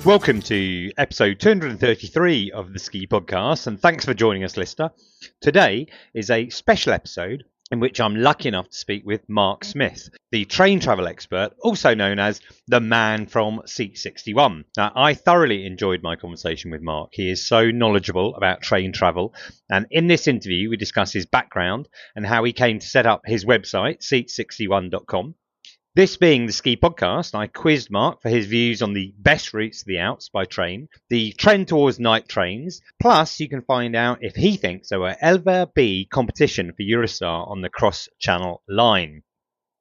Welcome to episode 233 of the Ski Podcast, and thanks for joining us, listener. Today is a special episode in which I'm lucky enough to speak with Mark Smith, the train travel expert, also known as the man from Seat 61. Now, I thoroughly enjoyed my conversation with Mark. He is so knowledgeable about train travel, and in this interview we discuss his background and how he came to set up his website, seat61.com. This being the Ski Podcast, I quizzed Mark for his views on the best routes to the Alps by train, the trend towards night trains, plus you can find out if he thinks there will ever be competition for Eurostar on the cross-channel line.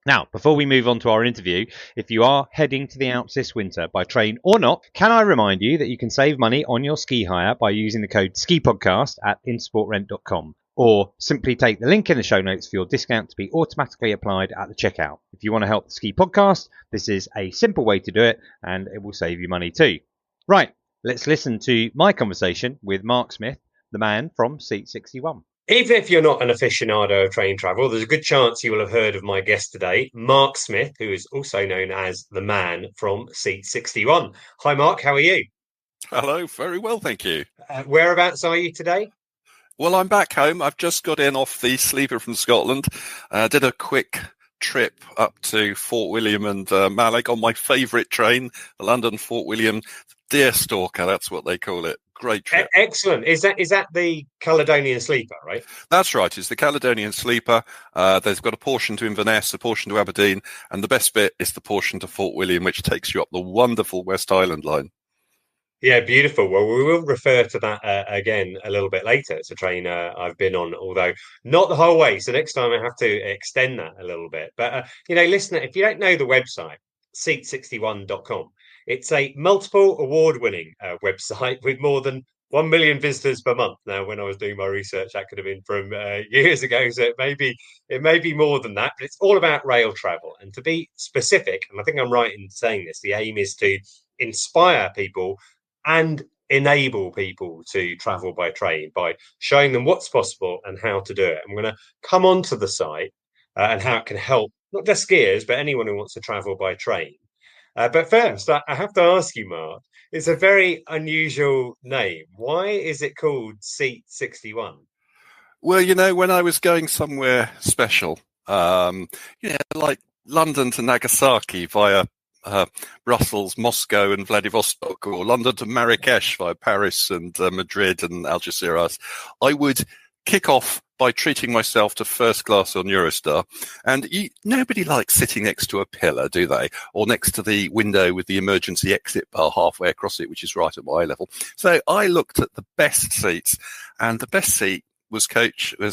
Now, before we move on to our interview, if you are heading to the Alps this winter by train or not, can I remind you that you can save money on your ski hire by using the code SKIPODCAST at insportrent.com. Or simply take the link in the show notes for your discount to be automatically applied at the checkout. If you want to help the Ski Podcast, this is a simple way to do it, and it will save you money too. Right, let's listen to my conversation with Mark Smith, the man from Seat 61. Even if you're not an aficionado of train travel, there's a good chance you will have heard of my guest today, Mark Smith, who is also known as the man from Seat 61. Hi, Mark. How are you? Hello. Very well, thank you. Whereabouts are you today? Well, I'm back home. I've just got in off the Sleeper from Scotland. Did a quick trip up to Fort William and Mallaig on my favourite train, the London Fort William Deer Stalker. That's what they call it. Great trip. Excellent. Is that the Caledonian Sleeper, right? That's right. It's the Caledonian Sleeper. There's got a portion to Inverness, a portion to Aberdeen, and the best bit is the portion to Fort William, which takes you up the wonderful West Highland line. Yeah, beautiful. Well, we will refer to that again a little bit later. It's a train I've been on, although not the whole way. So next time I have to extend that a little bit. But, listener, if you don't know the website, seat61.com, it's a multiple award-winning website with more than 1 million visitors per month. Now, when I was doing my research, that could have been from years ago. So it may be more than that. But it's all about rail travel. And to be specific, and I think I'm right in saying this, the aim is to inspire people and enable people to travel by train by showing them what's possible and how to do it. I'm going to come on to the site and how it can help, not just skiers, but anyone who wants to travel by train. But first, I have to ask you, Mark, it's a very unusual name. Why is it called Seat 61? Well, when I was going somewhere special, like London to Nagasaki via Brussels, Moscow and Vladivostok, or London to Marrakesh via Paris and Madrid and Algeciras, I would kick off by treating myself to first class on Eurostar. And nobody likes sitting next to a pillar, do they? Or next to the window with the emergency exit bar halfway across it, which is right at my eye level. So I looked at the best seats, and the best seat was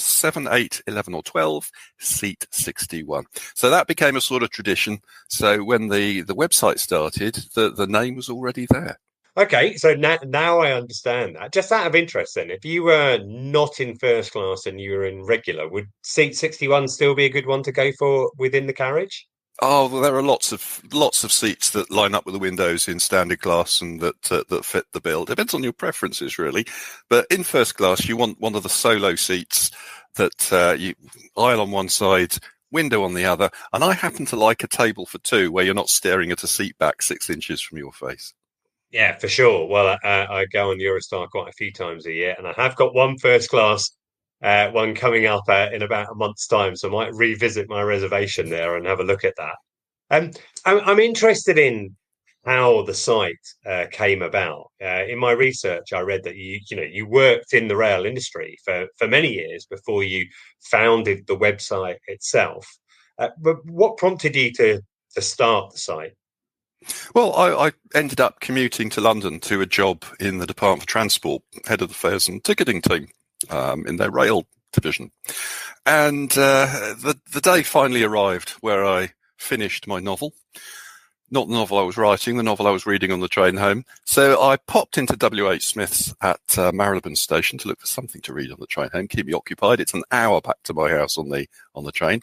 7, 8, 11 or 12, Seat 61. So that became a sort of tradition. So when the website started, the name was already there. Okay, so now I understand that. Just out of interest then, if you were not in first class and you were in regular, would Seat 61 still be a good one to go for within the carriage? Oh, well, there are lots of seats that line up with the windows in standard class and that fit the bill. Depends on your preferences, really. But in first class, you want one of the solo seats that you aisle on one side, window on the other. And I happen to like a table for two where you're not staring at a seat back 6 inches from your face. Yeah, for sure. Well, I go on Eurostar quite a few times a year, and I have got one first class one coming up in about a month's time, so I might revisit my reservation there and have a look at that. I'm interested in how the site came about. In my research, I read that you worked in the rail industry for many years before you founded the website itself. But what prompted you to start the site? Well, I ended up commuting to London to a job in the Department for Transport, head of the fares and ticketing team. In their rail division. And the day finally arrived where I finished my novel. Not the novel I was writing, the novel I was reading on the train home. So I popped into W.H. Smith's at Marylebone Station to look for something to read on the train home, keep me occupied. It's an hour back to my house on the train.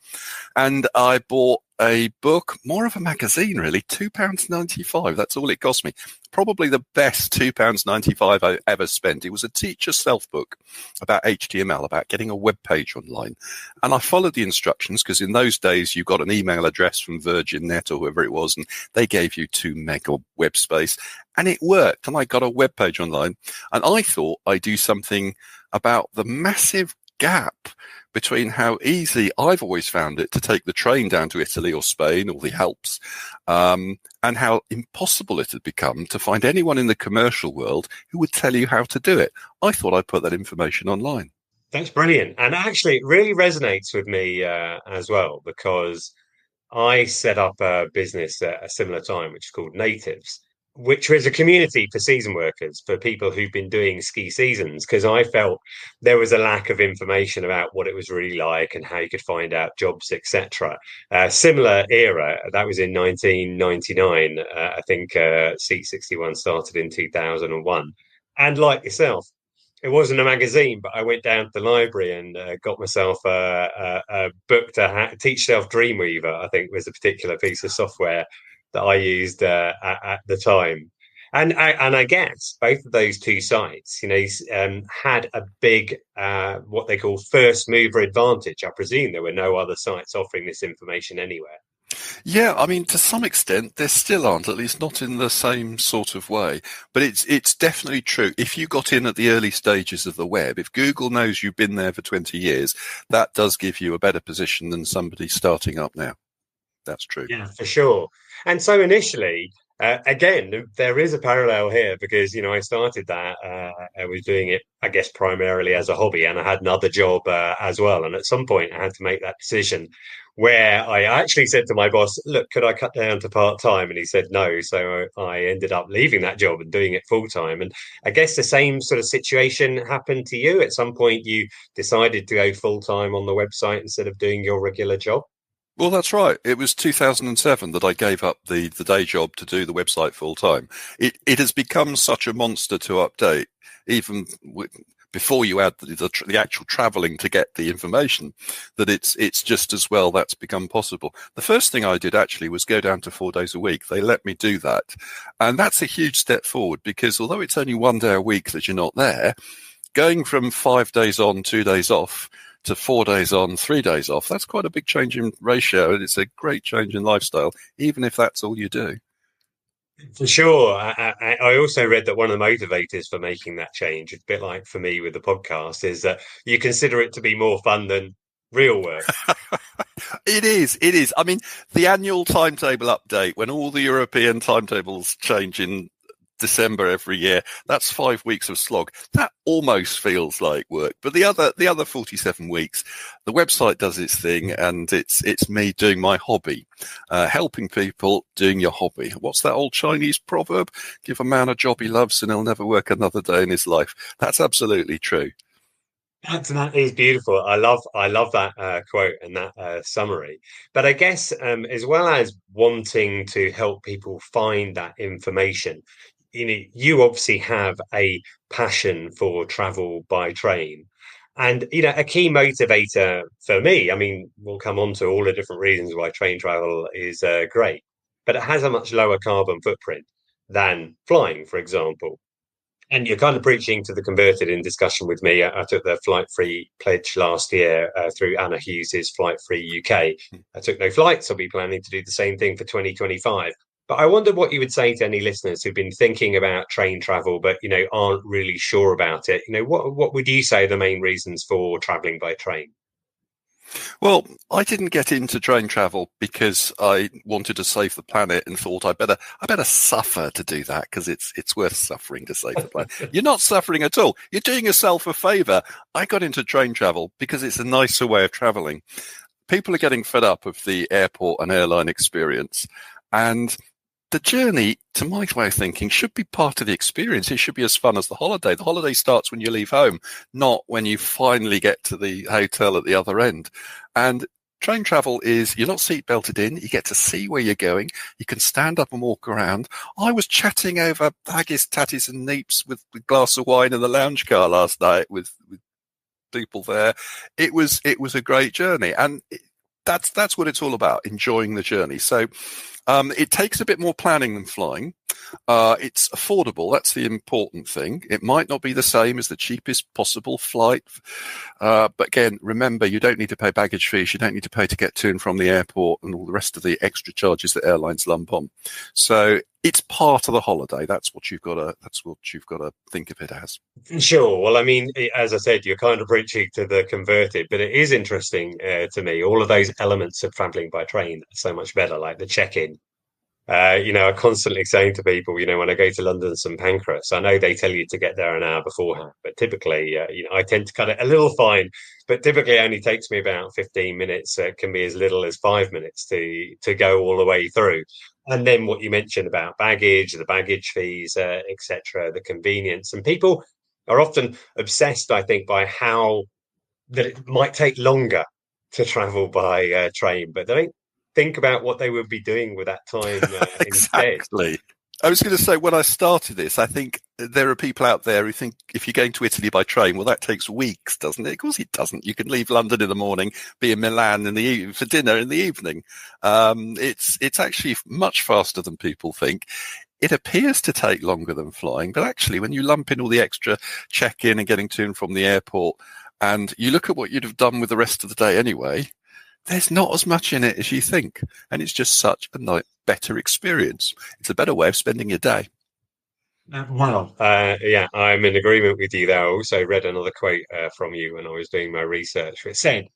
And I bought a book, more of a magazine, really, £2.95. That's all it cost me. Probably the best £2.95 I ever spent. It was a teacher self-book about HTML, about getting a web page online. And I followed the instructions because in those days you got an email address from Virgin Net or whoever it was, and they gave you 2 meg of web space. And it worked, and I got a web page online. And I thought I'd do something about the massive gap between how easy I've always found it to take the train down to Italy or Spain or the Alps, and how impossible it had become to find anyone in the commercial world who would tell you how to do it. I thought I'd put that information online. That's brilliant. And actually, it really resonates with me as well, because I set up a business at a similar time, which is called Natives, which was a community for season workers, for people who've been doing ski seasons, because I felt there was a lack of information about what it was really like and how you could find out jobs, etc. Similar era, that was in 1999. I think Seat 61 started in 2001. And like yourself, it wasn't a magazine, but I went down to the library and got myself a book to teach self Dreamweaver. I think was a particular piece of software that I used at the time. And I guess both of those two sites, had a big, what they call first mover advantage. I presume there were no other sites offering this information anywhere. Yeah, I mean, to some extent, there still aren't, at least not in the same sort of way. But it's definitely true. If you got in at the early stages of the web, if Google knows you've been there for 20 years, that does give you a better position than somebody starting up now. That's true. Yeah, for sure. And so initially, again, there is a parallel here because, I started that. I was doing it, I guess, primarily as a hobby, and I had another job as well. And at some point, I had to make that decision where I actually said to my boss, look, could I cut down to part-time? And he said no. So I ended up leaving that job and doing it full-time. And I guess the same sort of situation happened to you. At some point, you decided to go full-time on the website instead of doing your regular job. Well, that's right. It was 2007 that I gave up the day job to do the website full time. It has become such a monster to update, even before you add the actual travelling to get the information, that it's just as well that's become possible. The first thing I did actually was go down to 4 days a week. They let me do that. And that's a huge step forward because although it's only 1 day a week that you're not there, going from 5 days on, 2 days off, to 4 days on, 3 days off, that's quite a big change in ratio, and it's a great change in lifestyle, even if that's all you do. For sure. I also read that one of the motivators for making that change, a bit like for me with the podcast, is that you consider it to be more fun than real work. It is. I mean, the annual timetable update, when all the European timetables change in December every year, that's 5 weeks of slog. That almost feels like work, but the other 47 weeks, the website does its thing, and it's me doing my hobby, helping people doing your hobby. What's that old Chinese proverb? Give a man a job he loves and he'll never work another day in his life. That's absolutely true. That is beautiful. I love that quote and that summary. But I guess as well as wanting to help people find that information, you obviously have a passion for travel by train. And, a key motivator for me, I mean, we'll come on to all the different reasons why train travel is great, but it has a much lower carbon footprint than flying, for example. And you're kind of preaching to the converted in discussion with me. I took the Flight Free pledge last year through Anna Hughes's Flight Free UK. I took no flights. I'll be planning to do the same thing for 2025. But I wondered what you would say to any listeners who've been thinking about train travel, but, aren't really sure about it. What would you say are the main reasons for traveling by train? Well, I didn't get into train travel because I wanted to save the planet and thought I better suffer to do that because it's worth suffering to save the planet. You're not suffering at all. You're doing yourself a favour. I got into train travel because it's a nicer way of travelling. People are getting fed up of the airport and airline experience, and the journey, to my way of thinking, should be part of the experience. It should be as fun as the holiday. The holiday starts when you leave home, not when you finally get to the hotel at the other end. And train travel is, you're not seat belted in. You get to see where you're going. You can stand up and walk around. I was chatting over haggis, tatties and neeps with a glass of wine in the lounge car last night with people there. It was a great journey. And that's what it's all about, enjoying the journey. So it takes a bit more planning than flying. It's affordable. That's the important thing. It might not be the same as the cheapest possible flight. But again, remember, you don't need to pay baggage fees. You don't need to pay to get to and from the airport and all the rest of the extra charges that airlines lump on. So it's part of the holiday. That's what you've got to think of it as. Sure. Well, I mean, as I said, you're kind of preaching to the converted, but it is interesting to me, all of those elements of traveling by train are so much better, like the check-in. I'm constantly saying to people, when I go to London St Pancras, I know they tell you to get there an hour beforehand, but typically, I tend to cut it a little fine, but typically it only takes me about 15 minutes. It can be as little as 5 minutes to go all the way through. And then what you mentioned about baggage, the baggage fees, etc., the convenience. And people are often obsessed, I think, by how that it might take longer to travel by train, but they don't think about what they would be doing with that time exactly. Instead. I was going to say, when I started this, I think there are people out there who think if you're going to Italy by train, well, that takes weeks, doesn't it? Of course it doesn't. You can leave London in the morning, be in Milan for dinner in the evening. It's actually much faster than people think. It appears to take longer than flying, but actually when you lump in all the extra check-in and getting to and from the airport, and you look at what you'd have done with the rest of the day anyway, there's not as much in it as you think. And it's just such a better experience. It's a better way of spending your day. Yeah, I'm in agreement with you there. I also read another quote from you when I was doing my research. It said,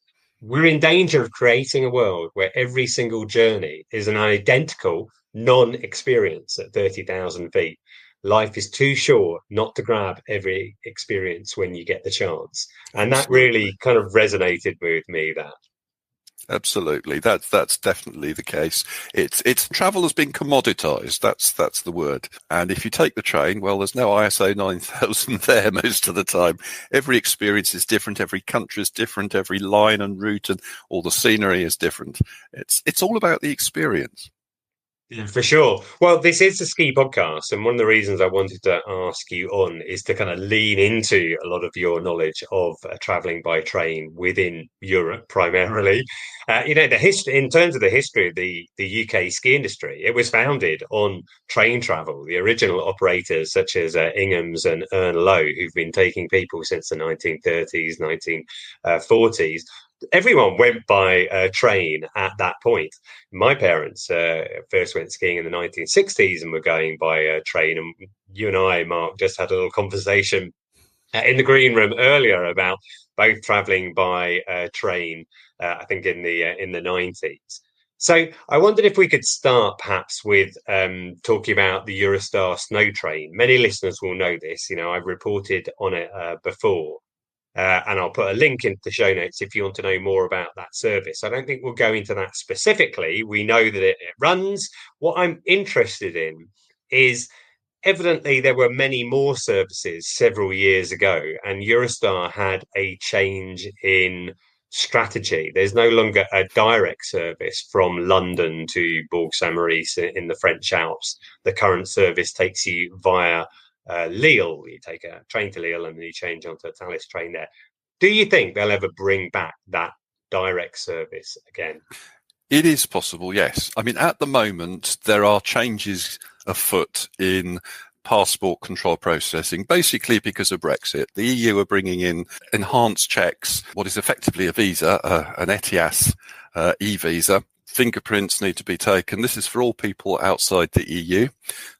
"We're in danger of creating a world where every single journey is an identical non-experience at 30,000 feet. Life is too short not to grab every experience when you get the chance." And that really kind of resonated with me, that. Absolutely, that's definitely the case. It's travel has been commoditized. That's the word. And if you take the train, well, there's no ISO 9000 there most of the time. Every experience is different. Every country is different. Every line and route and all the scenery is different. It's all about the experience. Yeah, for sure. Well, this is the ski podcast, and one of the reasons I wanted to ask you on is to kind of lean into a lot of your knowledge of traveling by train within Europe, primarily. The history, in terms of the history of the UK ski industry, it was founded on train travel. The original operators, such as Inghams and Ern Lowe, who've been taking people since the 1930s, 1940s. Everyone went by train at that point. My parents first went skiing in the 1960s and were going by train. And you and I, Mark, just had a little conversation in the green room earlier about both traveling by train, I think in the 90s. So I wondered if we could start perhaps with talking about the Eurostar snow train. Many listeners will know this. I've reported on it before. And I'll put a link into the show notes if you want to know more about that service. I don't think we'll go into that specifically. We know that it runs. What I'm interested in is, evidently there were many more services several years ago, and Eurostar had a change in strategy. There's no longer a direct service from London to Bourg-Saint-Maurice in the French Alps. The current service takes you via Lille. You take a train to Lille and then you change onto a Thalys train there. Do you think they'll ever bring back that direct service again? It is possible, yes. I mean, at the moment, there are changes afoot in passport control processing, basically because of Brexit. The EU are bringing in enhanced checks, what is effectively a visa, an ETIAS e-visa. Fingerprints need to be taken. This is for all people outside the EU.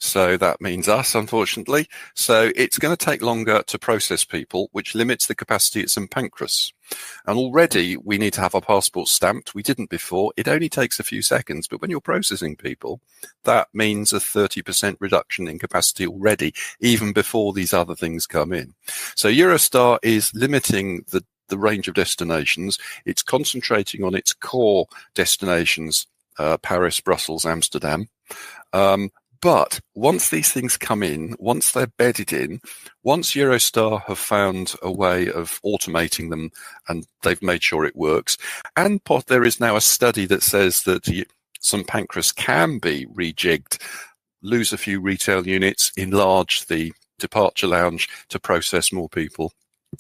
So that means us, unfortunately. So it's going to take longer to process people, which limits the capacity at St Pancras. And already we need to have our passports stamped. We didn't before. It only takes a few seconds. But when you're processing people, that means a 30% reduction in capacity already, even before these other things come in. So Eurostar is limiting the range of destinations. It's concentrating on its core destinations, Paris, Brussels, Amsterdam. But once these things come in, once they're bedded in, once Eurostar have found a way of automating them and they've made sure it works, and there is now a study that says that St Pancras can be rejigged, lose a few retail units, enlarge the departure lounge to process more people,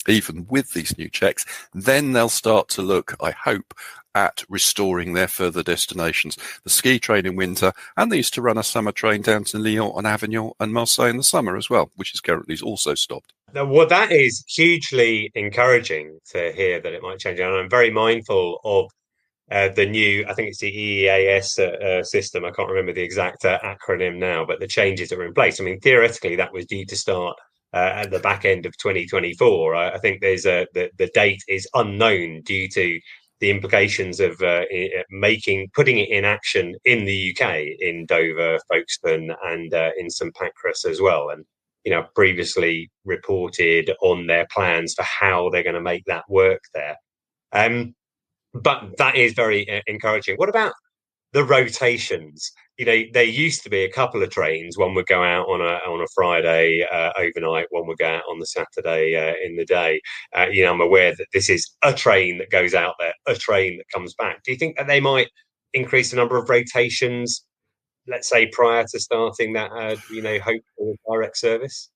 even with these new checks, then they'll start to look, I hope, at restoring their further destinations. The ski train in winter, and they used to run a summer train down to Lyon and Avignon and Marseille in the summer as well, which is currently also stopped. Well, that is hugely encouraging to hear that it might change. And I'm very mindful of the new, I think it's the EEAS system. I can't remember the exact acronym now, but the changes that were in place. I mean, theoretically, that was due to start at the back end of 2024. I think there's the date is unknown due to the implications of putting it in action in the UK, in Dover, Folkestone, and in St Pancras as well. And previously reported on their plans for how they're going to make that work there. But that is very encouraging. What about the rotations? There used to be a couple of trains. One would go out on a Friday overnight. One would go out on the Saturday in the day. I'm aware that this is a train that goes out there, a train that comes back. Do you think that they might increase the number of rotations, let's say, prior to starting that, hopeful direct service?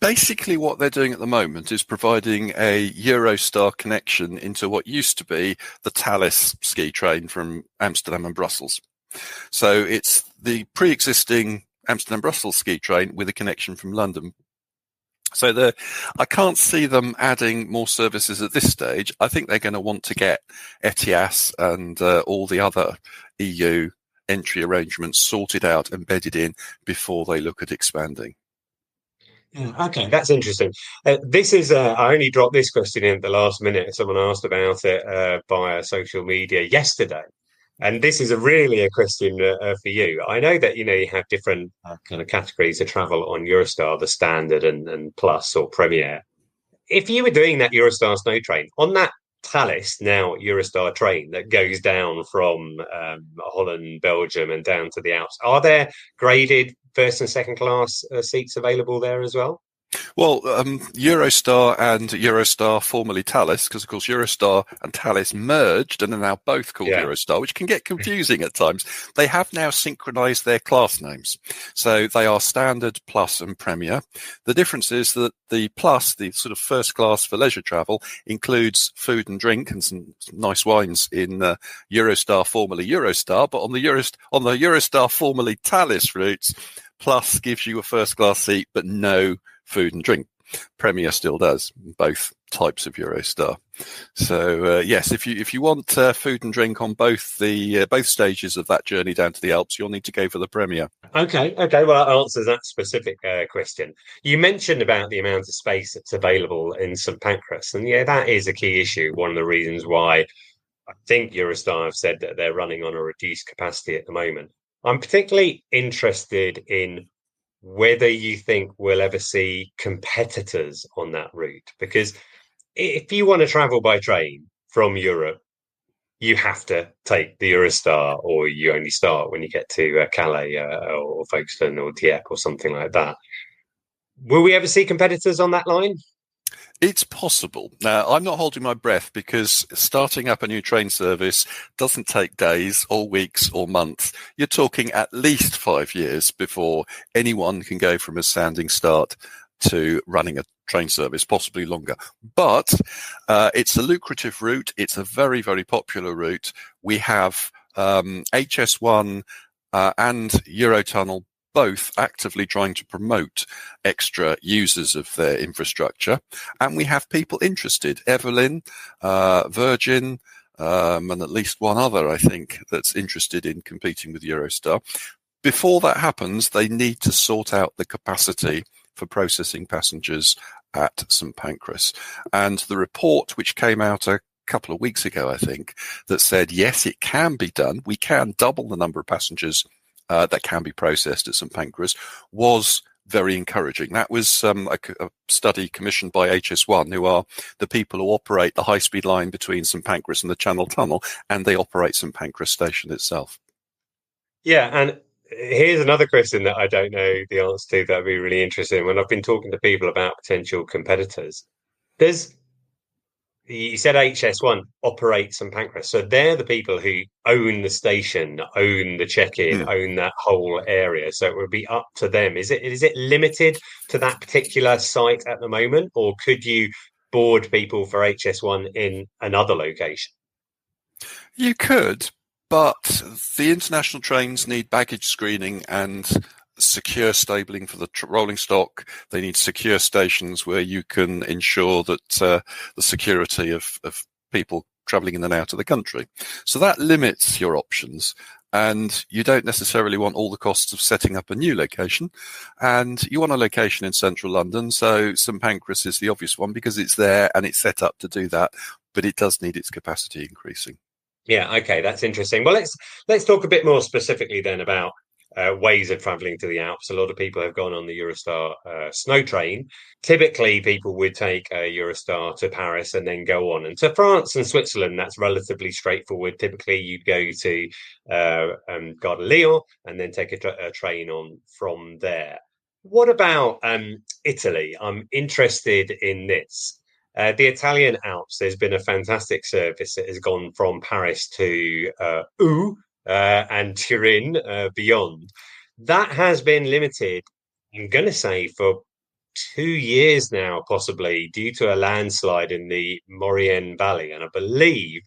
Basically, what they're doing at the moment is providing a Eurostar connection into what used to be the Thalys ski train from Amsterdam and Brussels. So it's the pre-existing Amsterdam-Brussels ski train with a connection from London. So I can't see them adding more services at this stage. I think they're going to want to get ETIAS and all the other EU entry arrangements sorted out, embedded in, before they look at expanding. Okay, that's interesting. This is I only dropped this question in at the last minute. Someone asked about it via social media yesterday, and this is really a question for you. I know that you have different kind of categories of travel on Eurostar, the standard and plus or premier. If you were doing that Eurostar snow train on that Thalys now Eurostar train that goes down from Holland, Belgium, and down to the Alps, are there graded first and second class seats available there as well? Well, Eurostar and Eurostar, formerly Thalys, because of course Eurostar and Thalys merged and are now both called Eurostar, which can get confusing at times. They have now synchronized their class names. So they are standard, plus and premier. The difference is that the plus, the sort of first class for leisure travel, includes food and drink and some nice wines in Eurostar, formerly Eurostar, but on the Eurostar, formerly Thalys routes, plus gives you a first class seat, but no food and drink. Premier still does, both types of Eurostar. So yes, if you want food and drink on both stages of that journey down to the Alps, you'll need to go for the Premier. Okay. Well, that answers that specific question. You mentioned about the amount of space that's available in St Pancras, and that is a key issue. One of the reasons why I think Eurostar have said that they're running on a reduced capacity at the moment. I'm particularly interested in whether you think we'll ever see competitors on that route, because if you want to travel by train from Europe, you have to take the Eurostar, or you only start when you get to Calais or Folkestone or Dieppe or something like that. Will we ever see competitors on that line? It's possible. Now, I'm not holding my breath, because starting up a new train service doesn't take days or weeks or months. You're talking at least 5 years before anyone can go from a standing start to running a train service, possibly longer. But it's a lucrative route. It's a very, very popular route. We have HS1 and Eurotunnel both actively trying to promote extra users of their infrastructure. And we have people interested. Evelyn, Virgin, and at least one other, I think, that's interested in competing with Eurostar. Before that happens, they need to sort out the capacity for processing passengers at St Pancras. And the report, which came out a couple of weeks ago, I think, that said, yes, it can be done. We can double the number of passengers that can be processed at St Pancras, was very encouraging. That was a study commissioned by HS1, who are the people who operate the high-speed line between St Pancras and the Channel Tunnel, and they operate St Pancras station itself. Yeah, and here's another question that I don't know the answer to that I'd be really interested in. When I've been talking to people about potential competitors, you said HS1 operates St Pancras, so they're the people who own the station, own the check-in, own that whole area. So it would be up to them. Is it limited to that particular site at the moment, or could you board people for HS1 in another location? You could, but the international trains need baggage screening and secure stabling for the rolling stock. They need secure stations where you can ensure that the security of people travelling in and out of the country. So that limits your options. And you don't necessarily want all the costs of setting up a new location. And you want a location in central London. So St Pancras is the obvious one because it's there and it's set up to do that. But it does need its capacity increasing. Yeah, okay, that's interesting. Well, let's talk a bit more specifically then about ways of travelling to the Alps. A lot of people have gone on the Eurostar snow train. Typically, people would take a Eurostar to Paris and then go on. And to France and Switzerland, that's relatively straightforward. Typically, you'd go to Gare de Lyon and then take a train on from there. What about Italy? I'm interested in this. The Italian Alps, there's been a fantastic service that has gone from Paris to and Turin beyond. That has been limited, I'm going to say, for 2 years now, possibly, due to a landslide in the Maurienne Valley. And I believe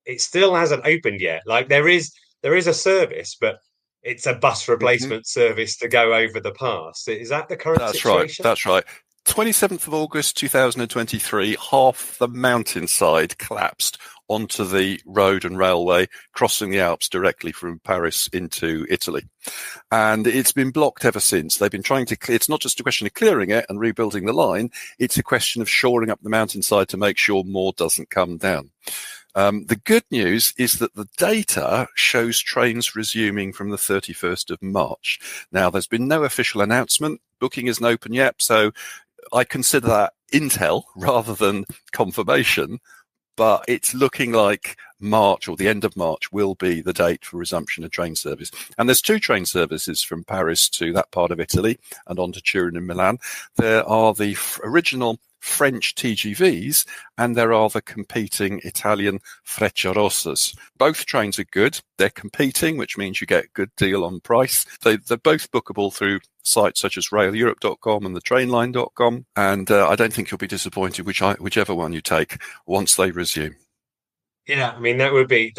it still hasn't opened yet. Like there is a service, but it's a bus replacement service to go over the pass. Is that the current situation? That's right. 27th of August 2023, half the mountainside collapsed onto the road and railway crossing the Alps directly from Paris into Italy. And it's been blocked ever since. They've been trying to clear. It's not just a question of clearing it and rebuilding the line. It's a question of shoring up the mountainside to make sure more doesn't come down. The good news is that the data shows trains resuming from the 31st of March. Now, there's been no official announcement. Booking isn't open yet, so I consider that intel rather than confirmation, but it's looking like March or the end of March will be the date for resumption of train service. And there's 2 train services from Paris to that part of Italy and on to Turin and Milan. There are the original French TGVs and there are the competing Italian Frecciarossas. Both trains are good. They're competing, which means you get a good deal on price. They're both bookable through sites such as raileurope.com and thetrainline.com. And I don't think you'll be disappointed whichever one you take once they resume. Yeah, I mean that would be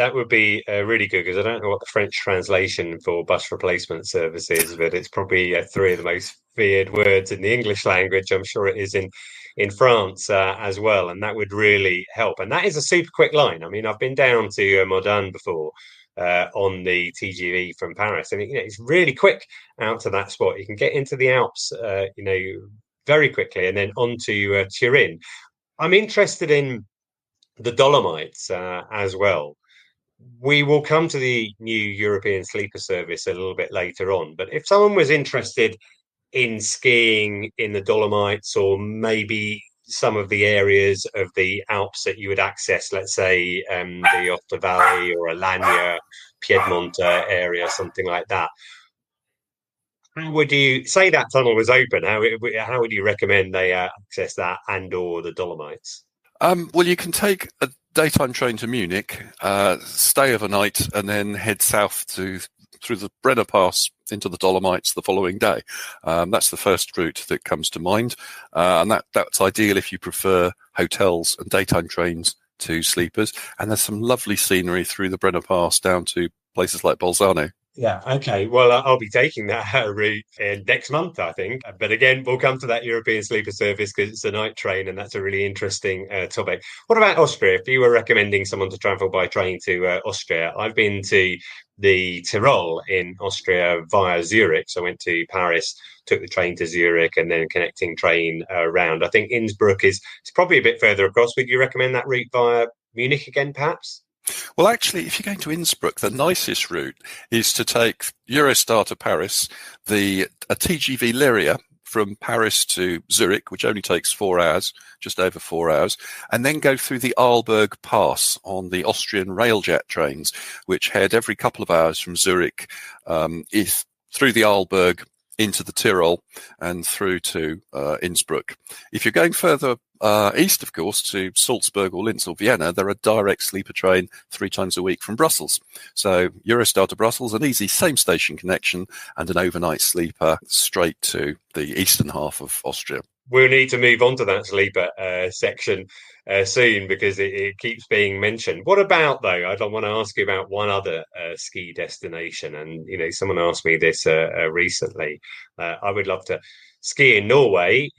really good because I don't know what the French translation for bus replacement service is, but it's probably 3 of the most feared words in the English language. I'm sure it is in France as well, and that would really help. And that is a super quick line. I mean, I've been down to Modane before on the TGV from Paris, and it's really quick out to that spot. You can get into the Alps, very quickly, and then on to Turin. I'm interested in the Dolomites as well. We will come to the new European Sleeper service a little bit later on. But if someone was interested in skiing in the Dolomites or maybe some of the areas of the Alps that you would access, let's say the Otta Valley or Alagna, Piedmont area, something like that, how would you say that tunnel was open? How would you recommend they access that and or the Dolomites? Well, you can take a daytime train to Munich, stay overnight, and then head south through the Brenner Pass into the Dolomites the following day. That's the first route that comes to mind, and that's ideal if you prefer hotels and daytime trains to sleepers. And there's some lovely scenery through the Brenner Pass down to places like Bolzano. Yeah, okay. Well, I'll be taking that route next month, I think. But again, we'll come to that European Sleeper service because it's a night train and that's a really interesting topic. What about Austria? If you were recommending someone to travel by train to Austria, I've been to the Tyrol in Austria via Zurich. So I went to Paris, took the train to Zurich and then connecting train around. I think Innsbruck is probably a bit further across. Would you recommend that route via Munich again, perhaps? Well, actually, if you're going to Innsbruck, the nicest route is to take Eurostar to Paris, a TGV Lyria from Paris to Zurich, which only takes 4 hours, just over 4 hours, and then go through the Arlberg Pass on the Austrian Railjet trains, which head every couple of hours from Zurich through the Arlberg into the Tyrol and through to Innsbruck. If you're going further east, of course, to Salzburg or Linz or Vienna, there are direct sleeper train 3 times a week from Brussels. So Eurostar to Brussels, an easy same station connection and an overnight sleeper straight to the eastern half of Austria. we'll need to move on to that sleeper section soon, because it keeps being mentioned. What about, though, I don't want to ask you about one other ski destination, and someone asked me this recently. I would love to ski in Norway.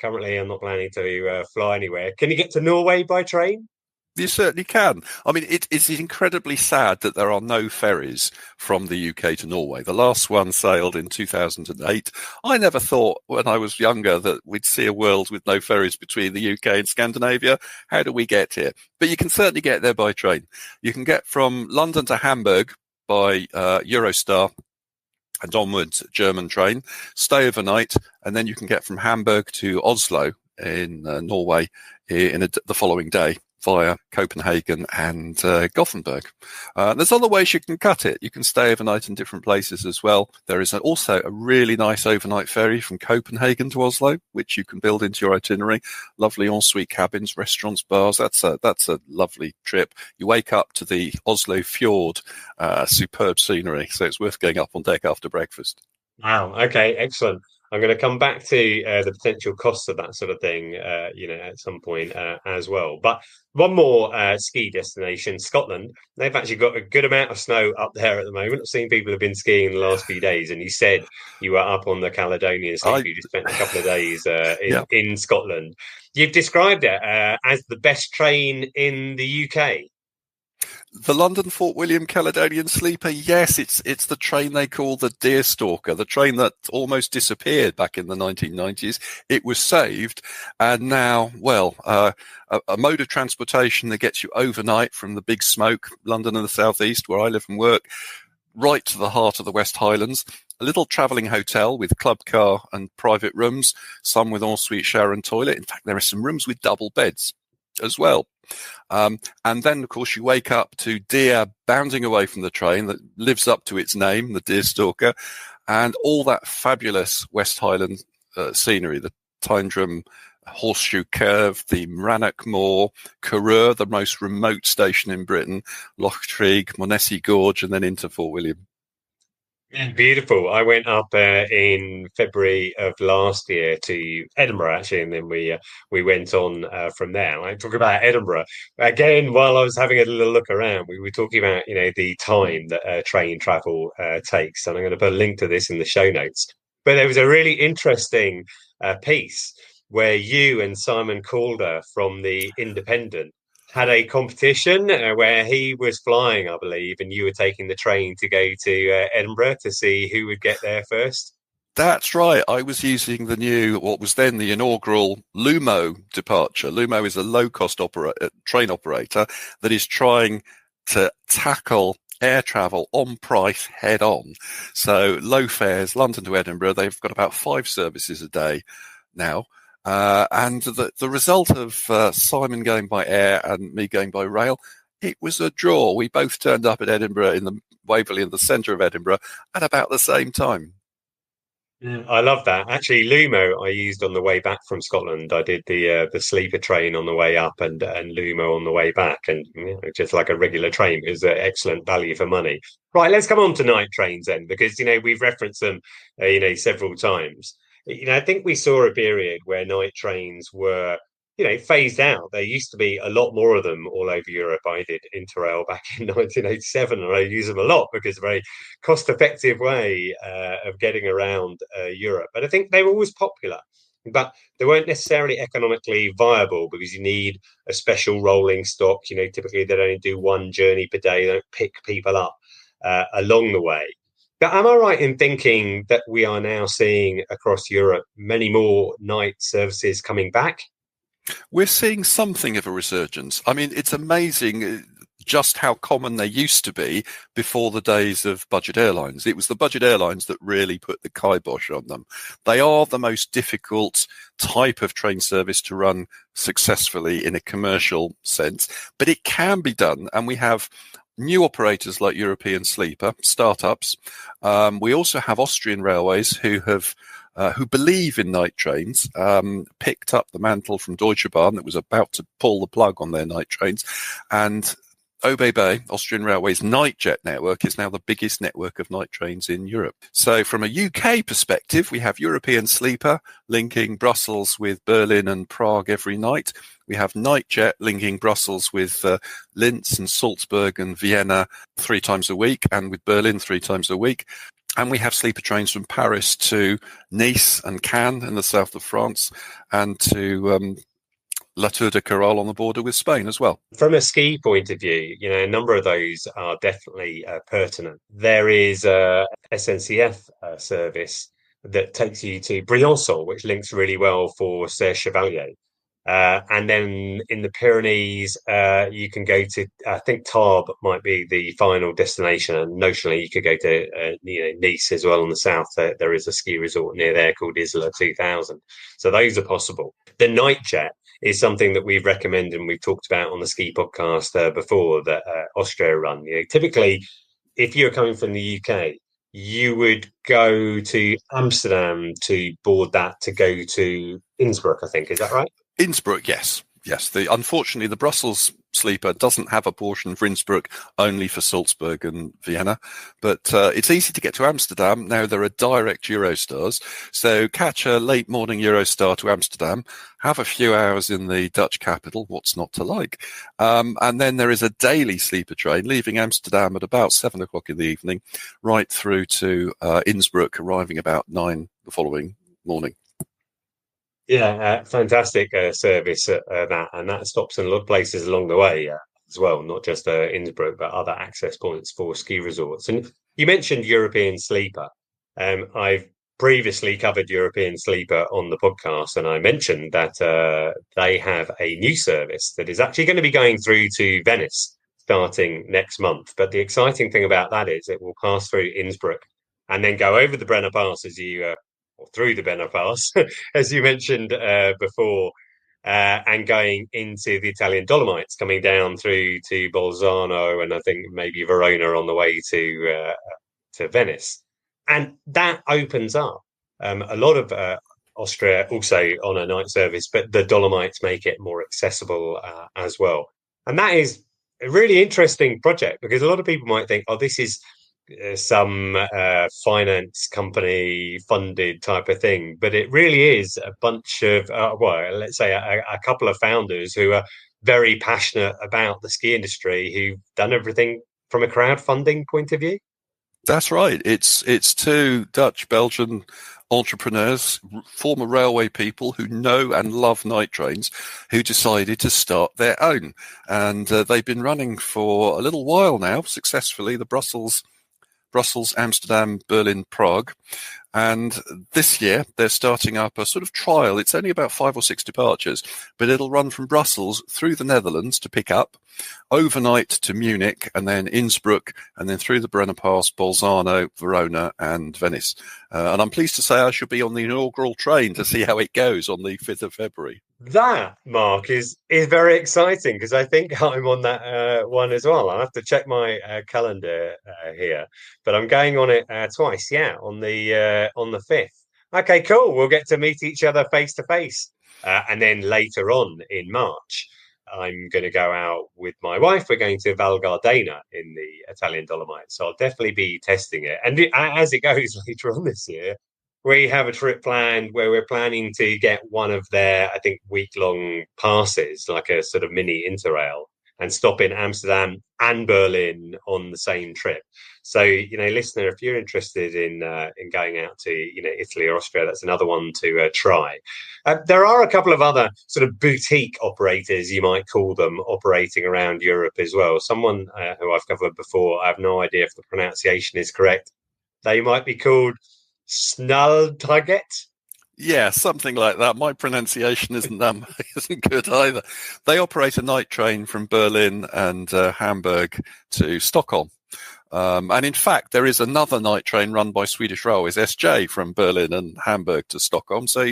Currently I'm not planning to fly anywhere. Can you get to Norway by train? You certainly can. I mean, it's incredibly sad that there are no ferries from the UK to Norway. The last one sailed in 2008. I never thought when I was younger that we'd see a world with no ferries between the UK and Scandinavia. How do we get here? But you can certainly get there by train. You can get from London to Hamburg by Eurostar and onwards German train, stay overnight, and then you can get from Hamburg to Oslo in Norway the following day via Copenhagen and Gothenburg. There's other ways you can cut it. You can stay overnight in different places as well. There is also a really nice overnight ferry from Copenhagen to Oslo, which you can build into your itinerary. Lovely ensuite cabins, restaurants, bars. That's a lovely trip. You wake up to the Oslo fjord, superb scenery. So it's worth going up on deck after breakfast. Wow. Okay. Excellent. I'm going to come back to the potential costs of that sort of thing, at some point as well. But one more ski destination, Scotland. They've actually got a good amount of snow up there at the moment. I've seen people have been skiing the last few days, and you said you were up on the Caledonian Sleeper. You just spent a couple of days in Scotland. You've described it as the best train in the UK. The London Fort William Caledonian Sleeper, yes, it's the train they call the Deerstalker, the train that almost disappeared back in the 1990s. It was saved, and now, a mode of transportation that gets you overnight from the big smoke, London and the southeast, where I live and work, right to the heart of the West Highlands. A little travelling hotel with club car and private rooms, some with ensuite shower and toilet. In fact, there are some rooms with double beds as well. And then, of course, you wake up to deer bounding away from the train that lives up to its name, the Deerstalker, and all that fabulous West Highland scenery, the Tyndrum Horseshoe Curve, the Rannoch Moor, Carreur, the most remote station in Britain, Loch Trig, Monessie Gorge, and then into Fort William. Beautiful. I went up in February of last year to Edinburgh, actually, and then we went on from there. I talk about Edinburgh again. While I was having a little look around, we were talking about the time that train travel takes, and I'm going to put a link to this in the show notes. But there was a really interesting piece where you and Simon Calder from the Independent had a competition where he was flying, I believe, and you were taking the train to go to Edinburgh to see who would get there first. That's right. I was using what was then the inaugural Lumo departure. Lumo is a low-cost train operator that is trying to tackle air travel on price head on. So low fares, London to Edinburgh, they've got about 5 services a day now. And the result of Simon going by air and me going by rail, it was a draw. We both turned up at Edinburgh in the Waverley in the centre of Edinburgh at about the same time. I love that. Actually, Lumo I used on the way back from Scotland. I did the sleeper train on the way up and Lumo on the way back, and just like a regular train, is excellent value for money. Right, let's come on to night trains then, because we've referenced them several times. I think we saw a period where night trains were, phased out. There used to be a lot more of them all over Europe. I did Interrail back in 1987, and I use them a lot because it's a very cost-effective way of getting around Europe. But I think they were always popular, but they weren't necessarily economically viable because you need a special rolling stock. Typically they only do one journey per day. They don't pick people up along the way. But am I right in thinking that we are now seeing across Europe many more night services coming back? We're seeing something of a resurgence. I mean, it's amazing just how common they used to be before the days of budget airlines. It was the budget airlines that really put the kibosh on them. They are the most difficult type of train service to run successfully in a commercial sense, but it can be done. And we have new operators like European Sleeper, startups. We also have Austrian railways who believe in night trains, picked up the mantle from Deutsche Bahn that was about to pull the plug on their night trains, and ÖBB, Austrian Railways Nightjet network, is now the biggest network of night trains in Europe. So from a UK perspective, we have European Sleeper linking Brussels with Berlin and Prague every night. We have Nightjet linking Brussels with Linz and Salzburg and Vienna 3 times a week, and with Berlin 3 times a week. And we have sleeper trains from Paris to Nice and Cannes in the south of France, and to La Tour de Corral on the border with Spain as well. From a ski point of view, a number of those are definitely pertinent. There is a SNCF service that takes you to Briançon, which links really well for Serre Chevalier. And then in the Pyrenees, you can go to, I think Tarbes might be the final destination. And notionally, you could go to Nice as well in the south. There is a ski resort near there called Isla 2000. So those are possible. The Nightjet is something that we've recommended and we've talked about on the ski podcast before, that Austria run. Typically, if you're coming from the UK, you would go to Amsterdam to board that to go to Innsbruck, I think. Is that right? Innsbruck, yes. Unfortunately, the Brussels sleeper doesn't have a portion for Innsbruck, only for Salzburg and Vienna. But it's easy to get to Amsterdam. Now there are direct Eurostars. So catch a late morning Eurostar to Amsterdam, have a few hours in the Dutch capital. What's not to like? And then there is a daily sleeper train leaving Amsterdam at about 7 o'clock in the evening, right through to Innsbruck, arriving about 9 the following morning. Yeah, fantastic service at that, and that stops in a lot of places along the way as well, not just Innsbruck, but other access points for ski resorts. And you mentioned European Sleeper. I've previously covered European Sleeper on the podcast, and I mentioned that they have a new service that is actually going to be going through to Venice starting next month. But the exciting thing about that is it will pass through Innsbruck and then go over the Brenner Pass or through the Brenner Pass, as you mentioned before, and going into the Italian Dolomites, coming down through to Bolzano and I think maybe Verona on the way to Venice. And that opens up a lot of Austria also on a night service, but the Dolomites make it more accessible as well. And that is a really interesting project, because a lot of people might think, oh, this is some finance company funded type of thing, but it really is a bunch of let's say a couple of founders who are very passionate about the ski industry, who've done everything from a crowdfunding point of view. That's right. It's 2 Dutch Belgian entrepreneurs, former railway people who know and love night trains, who decided to start their own, and they've been running for a little while now successfully, the Brussels, Amsterdam, Berlin, Prague. And this year, they're starting up a sort of trial. It's only about 5 or 6 departures, but it'll run from Brussels through the Netherlands to pick up, overnight to Munich, and then Innsbruck, and then through the Brenner Pass, Bolzano, Verona, and Venice. And I'm pleased to say I shall be on the inaugural train to see how it goes on the 5th of February. That, Mark, is very exciting, because I think I'm on that one as well. I'll have to check my calendar here, but I'm going on it twice. Yeah, on the 5th. Okay, cool. We'll get to meet each other face to face, and then later on in March, I'm going to go out with my wife. We're going to Val Gardena in the Italian Dolomites, so I'll definitely be testing it. And as it goes later on this year, we have a trip planned where we're planning to get one of their, I think, week-long passes, like a sort of mini Interrail, and stop in Amsterdam and Berlin on the same trip. So, listener, if you're interested in going out to, Italy or Austria, that's another one to try. There are a couple of other sort of boutique operators, you might call them, operating around Europe as well. Someone who I've covered before, I have no idea if the pronunciation is correct. They might be called Snälltåget. Yeah, something like that. My pronunciation isn't good either. They operate a night train from Berlin and Hamburg to Stockholm. And in fact, there is another night train run by Swedish Railways, SJ, from Berlin and Hamburg to Stockholm. So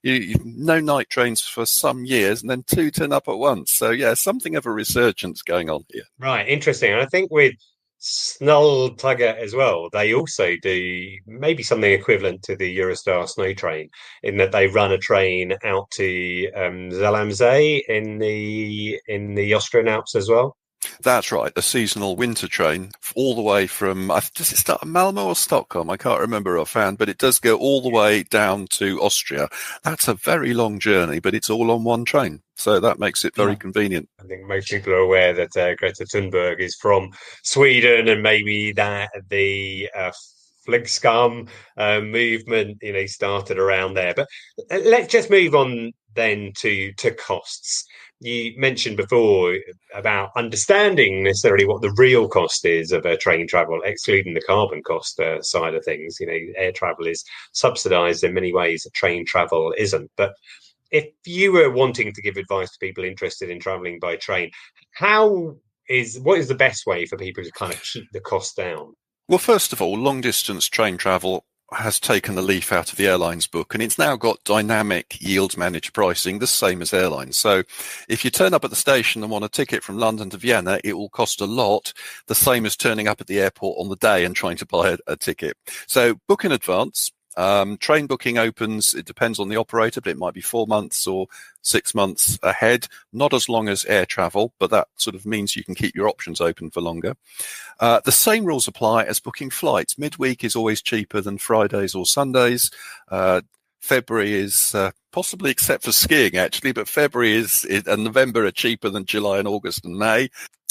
you know night trains for some years, and then 2 turn up at once. So yeah, something of a resurgence going on here. Right, interesting. And I think with Snälltåget as well, they also do maybe something equivalent to the Eurostar snow train, in that they run a train out to Zalmsee in the Austrian Alps as well. That's right, a seasonal winter train all the way from, does it start at Malmo or Stockholm? I can't remember offhand, but it does go all the way down to Austria. That's a very long journey, but it's all on one train. So that makes it very convenient. I think most people are aware that Greta Thunberg is from Sweden, and maybe that the Fligscam movement, started around there. But let's just move on then to costs. You mentioned before about understanding necessarily what the real cost is of train travel, excluding the carbon cost side of things. Air travel is subsidised in many ways that train travel isn't. But if you were wanting to give advice to people interested in travelling by train, what is the best way for people to kind of keep the cost down? Well, first of all, long distance train travel has taken the leaf out of the airlines book, and it's now got dynamic yield managed pricing, the same as airlines. So if you turn up at the station and want a ticket from London to Vienna, it will cost a lot, the same as turning up at the airport on the day and trying to buy a ticket. So book in advance. Train booking opens, it depends on the operator, but it might be 4 months or 6 months ahead. Not as long as air travel, but that sort of means you can keep your options open for longer. The same rules apply as booking flights. Midweek is always cheaper than Fridays or Sundays. February is possibly, except for skiing actually, but February and November are cheaper than July and August and May.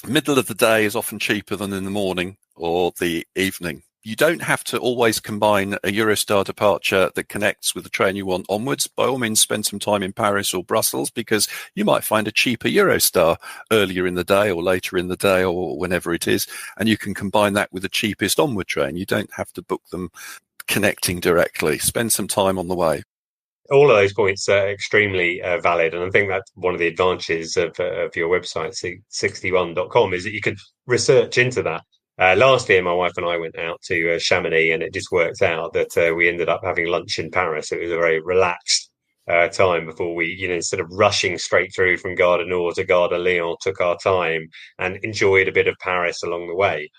Middle of the day is often cheaper than in the morning or the evening. You don't have to always combine a Eurostar departure that connects with the train you want onwards. By all means, spend some time in Paris or Brussels, because you might find a cheaper Eurostar earlier in the day or later in the day or whenever it is, and you can combine that with the cheapest onward train. You don't have to book them connecting directly. Spend some time on the way. All of those points are extremely valid, and I think that's one of the advantages of your website, 61.com, is that you can research into that. Last year, my wife and I went out to Chamonix, and it just worked out that we ended up having lunch in Paris. It was a very relaxed time before we, instead of rushing straight through from Gare du Nord to Gare de Lyon, took our time and enjoyed a bit of Paris along the way.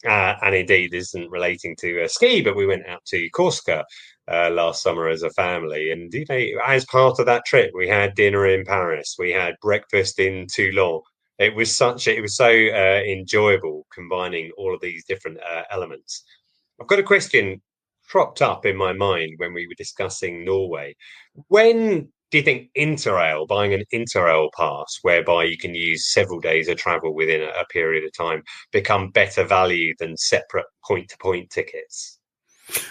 And indeed, this isn't relating to ski, but we went out to Corsica last summer as a family. And as part of that trip, we had dinner in Paris. We had breakfast in Toulon. It was so enjoyable combining all of these different elements. I've got a question cropped up in my mind when we were discussing Norway. When do you think buying an Interrail pass, whereby you can use several days of travel within a period of time, become better value than separate point-to-point tickets?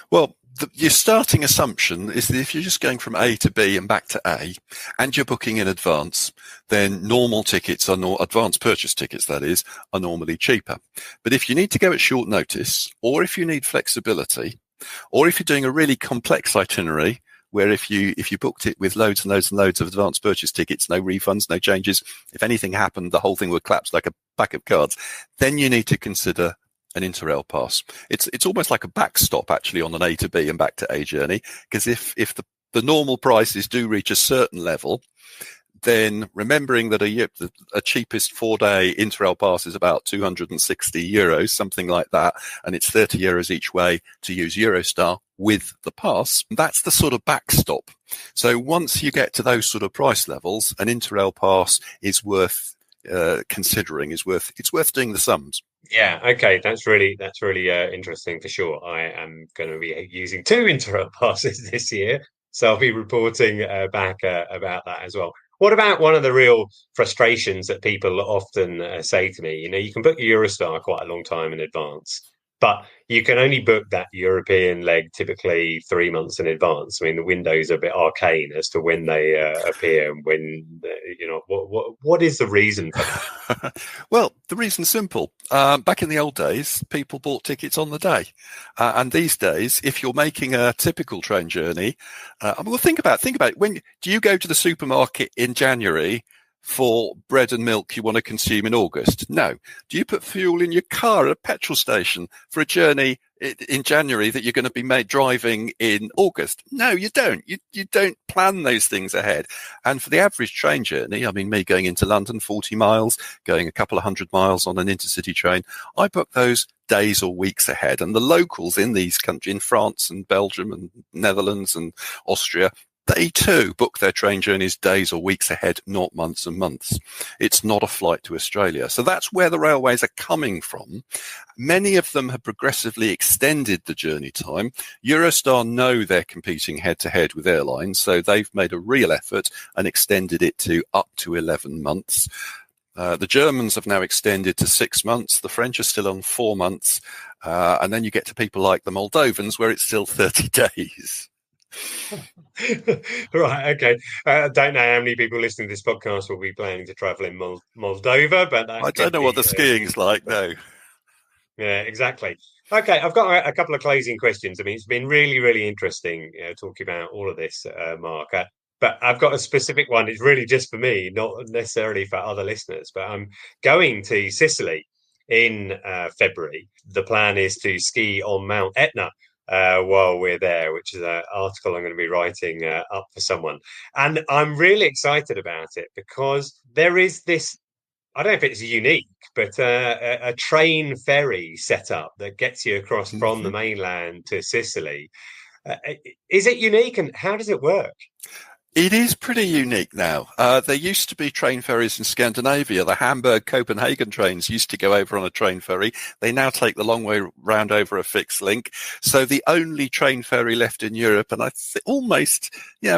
Well, your starting assumption is that if you're just going from A to B and back to A, and you're booking in advance, then normal tickets advance purchase tickets, that is, are normally cheaper. But if you need to go at short notice, or if you need flexibility, or if you're doing a really complex itinerary, where if you booked it with loads and loads and loads of advance purchase tickets, no refunds, no changes, if anything happened, the whole thing would collapse like a pack of cards, then you need to consider an Interrail pass. It's almost like a backstop actually on an A to B and back to A journey, because if the normal prices do reach a certain level, then remembering that a cheapest 4-day Interrail pass is about €260, something like that, and it's €30 each way to use Eurostar with the pass, that's the sort of backstop. So once you get to those sort of price levels, an Interrail pass is worth considering. It's worth doing the sums. Yeah, okay, that's really interesting for sure. I am going to be using 2 Interrail passes this year, so I'll be reporting back about that as well. What about one of the real frustrations that people often say to me? You can book Eurostar quite a long time in advance, but you can only book that European leg typically 3 months in advance. I mean, the windows are a bit arcane as to when they appear and when, what is the reason for that? Well, the reason's simple. Back in the old days, people bought tickets on the day. And these days, if you're making a typical train journey, well, think about it. When do you go to the supermarket in January for bread and milk you want to consume in August? No. Do you put fuel in your car at a petrol station for a journey in January that you're going to be driving in August? No, you don't. You don't plan those things ahead. And for the average train journey, I mean, me going into London, 40 miles, going a couple of 100 miles on an intercity train, I book those days or weeks ahead. And the locals in these countries, in France and Belgium and Netherlands and Austria, They too book their train journeys days or weeks ahead, not months and months. It's not a flight to Australia. So that's where the railways are coming from. Many of them have progressively extended the journey time. Eurostar know they're competing head-to-head with airlines, so they've made a real effort and extended it to up to 11 months. The Germans have now extended to 6 months. The French are still on 4 months. And then you get to people like the Moldovans, where it's still 30 days. Right, okay. I don't know how many people listening to this podcast will be planning to travel in Moldova, but I don't know what the skiing's like, no. Yeah, exactly. Okay, I've got a couple of closing questions. I mean, it's been really, really interesting talking about all of this, Mark. But I've got a specific one. It's really just for me, not necessarily for other listeners. But I'm going to Sicily in February. The plan is to ski on Mount Etna while we're there, which is an article I'm going to be writing up for someone. And I'm really excited about it because there is this, I don't know if it's unique, but a train ferry set up that gets you across from the mainland to Sicily. Is it unique, and how does it work? It is pretty unique now. There used to be train ferries in Scandinavia. The Hamburg-Copenhagen trains used to go over on a train ferry. They now take the long way round over a fixed link. So the only train ferry left in Europe, and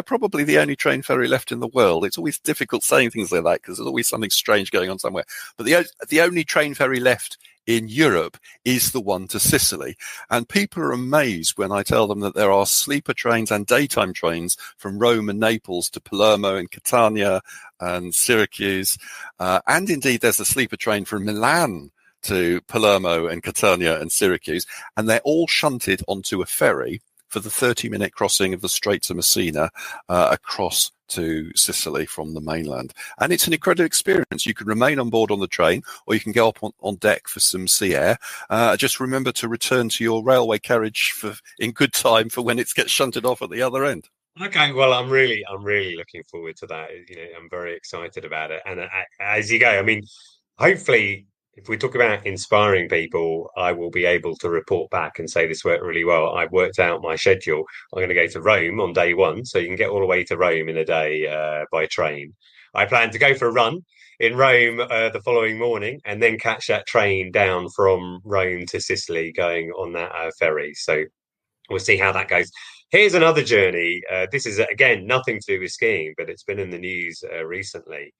probably the only train ferry left in the world. It's always difficult saying things like that because there's always something strange going on somewhere. But the only train ferry left in Europe is the one to Sicily. And people are amazed when I tell them that there are sleeper trains and daytime trains from Rome and Naples to Palermo and Catania and Syracuse. And indeed, there's a sleeper train from Milan to Palermo and Catania and Syracuse. And they're all shunted onto a ferry for the 30-minute crossing of the Straits of Messina across to Sicily from the mainland. And it's an incredible experience. You can remain on board on the train, or you can go up on deck for some sea air. Just remember to return to your railway carriage in good time for when it gets shunted off at the other end. Okay, well, I'm really looking forward to that. I'm very excited about it. And as you go, I mean, hopefully, if we talk about inspiring people, I will be able to report back and say this worked really well. I've worked out my schedule. I'm going to go to Rome on day one, so you can get all the way to Rome in a day by train. I plan to go for a run in Rome the following morning and then catch that train down from Rome to Sicily going on that ferry. So we'll see how that goes. Here's another journey. This is, again, nothing to do with skiing, but it's been in the news recently.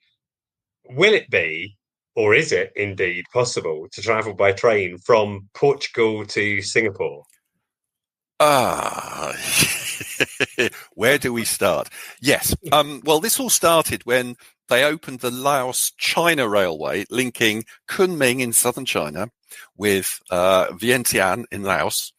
Will it be, or is it indeed possible to travel by train from Portugal to Singapore? Where do we start? Yes. Well, this all started when they opened the Laos-China Railway linking Kunming in southern China with Vientiane in Laos,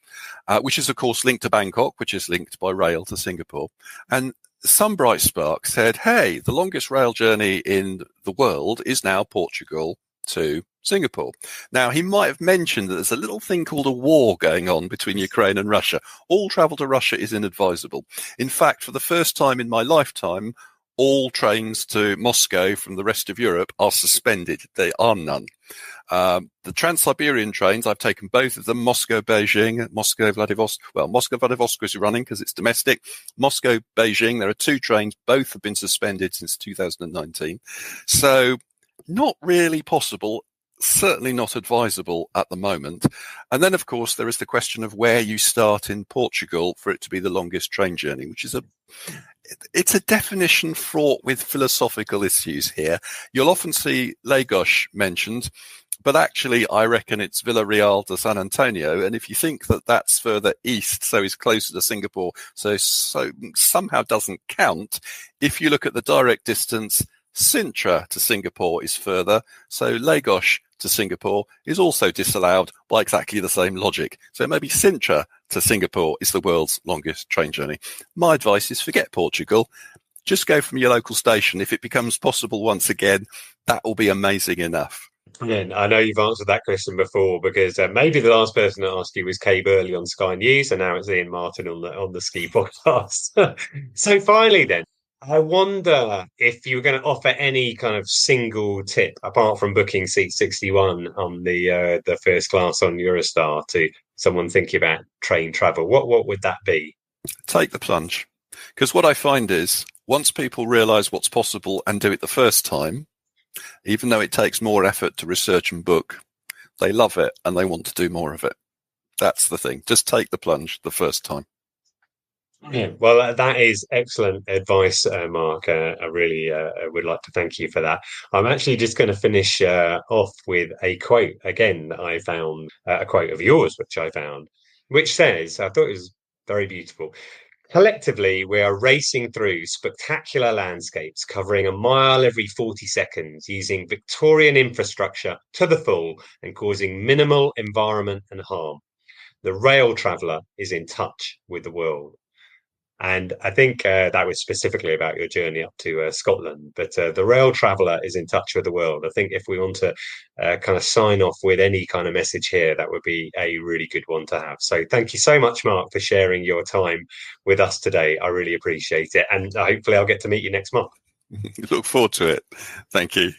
which is, of course, linked to Bangkok, which is linked by rail to Singapore. And some bright spark said, hey, the longest rail journey in the world is now Portugal to Singapore. Now, he might have mentioned that there's a little thing called a war going on between Ukraine and Russia. All travel to Russia is inadvisable. In fact, for the first time in my lifetime, all trains to Moscow from the rest of Europe are suspended. There are none. The Trans-Siberian trains, I've taken both of them, Moscow-Beijing, Moscow-Vladivostok. Well, Moscow-Vladivostok is running because it's domestic. Moscow-Beijing, there are 2 trains. Both have been suspended since 2019. So not really possible, certainly not advisable at the moment. And then, of course, there is the question of where you start in Portugal for it to be the longest train journey, which is it's a definition fraught with philosophical issues here. You'll often see Lagos mentioned, but actually I reckon it's Villarreal to San Antonio. And if you think that that's further east, so it's closer to Singapore, so somehow doesn't count, if you look at the direct distance, Sintra to Singapore is further, so Lagos to Singapore is also disallowed by exactly the same logic. So maybe Sintra to Singapore is the world's longest train journey. My advice is forget Portugal. Just go from your local station. If it becomes possible once again, that will be amazing enough. Yeah, I know you've answered that question before because maybe the last person to ask you was Kay Burley on Sky News, and now it's Iain Martin on the Ski Podcast. So finally then, I wonder if you were going to offer any kind of single tip, apart from booking seat 61 on the first class on Eurostar, to someone thinking about train travel. What would that be? Take the plunge. Because what I find is once people realise what's possible and do it the first time, even though it takes more effort to research and book, they love it and they want to do more of it. That's the thing. Just take the plunge the first time. Yeah, well, that is excellent advice, Mark. I really would like to thank you for that. I'm actually just going to finish off with a quote again that I found, a quote of yours, which I found, which says, I thought it was very beautiful. Collectively, we are racing through spectacular landscapes, covering a mile every 40 seconds, using Victorian infrastructure to the full and causing minimal environment and harm. The rail traveller is in touch with the world. And I think that was specifically about your journey up to Scotland. But the rail traveller is in touch with the world. I think if we want to kind of sign off with any kind of message here, that would be a really good one to have. So thank you so much, Mark, for sharing your time with us today. I really appreciate it. And hopefully I'll get to meet you next month. Look forward to it. Thank you.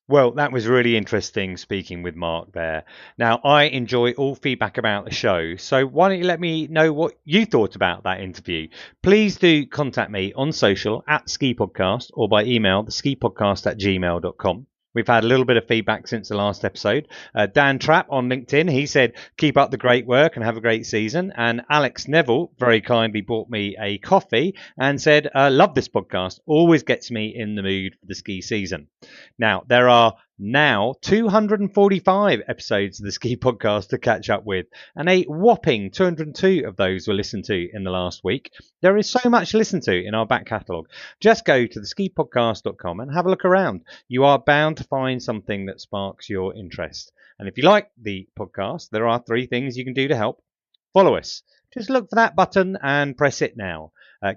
Well, that was really interesting speaking with Mark there. Now, I enjoy all feedback about the show, so why don't you let me know what you thought about that interview? Please do contact me on social at Ski Podcast or by email, theskipodcast@gmail.com. We've had a little bit of feedback since the last episode. Dan Trapp on LinkedIn, he said, keep up the great work and have a great season. And Alex Neville very kindly bought me a coffee and said, love this podcast. Always gets me in the mood for the ski season. Now, there are now 245 episodes of the Ski Podcast to catch up with, and a whopping 202 of those were listened to in the last week. There is so much to listen to in our back catalogue. Just go to theskipodcast.com and have a look around. You are bound to find something that sparks your interest. And if you like the podcast, there are 3 things you can do to help. Follow us. Just look for that button and press it now.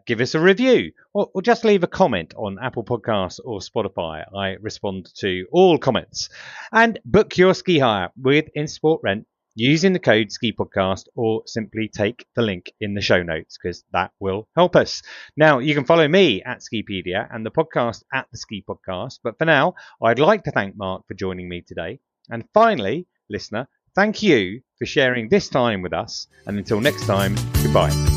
Give us a review or just leave a comment on Apple Podcasts or Spotify. I respond to all comments. And book your ski hire with InSport Rent using the code SKIPODCAST or simply take the link in the show notes because that will help us. Now, you can follow me at Skipedia and the podcast at the Ski Podcast. But for now, I'd like to thank Mark for joining me today. And finally, listener, thank you for sharing this time with us. And until next time, goodbye.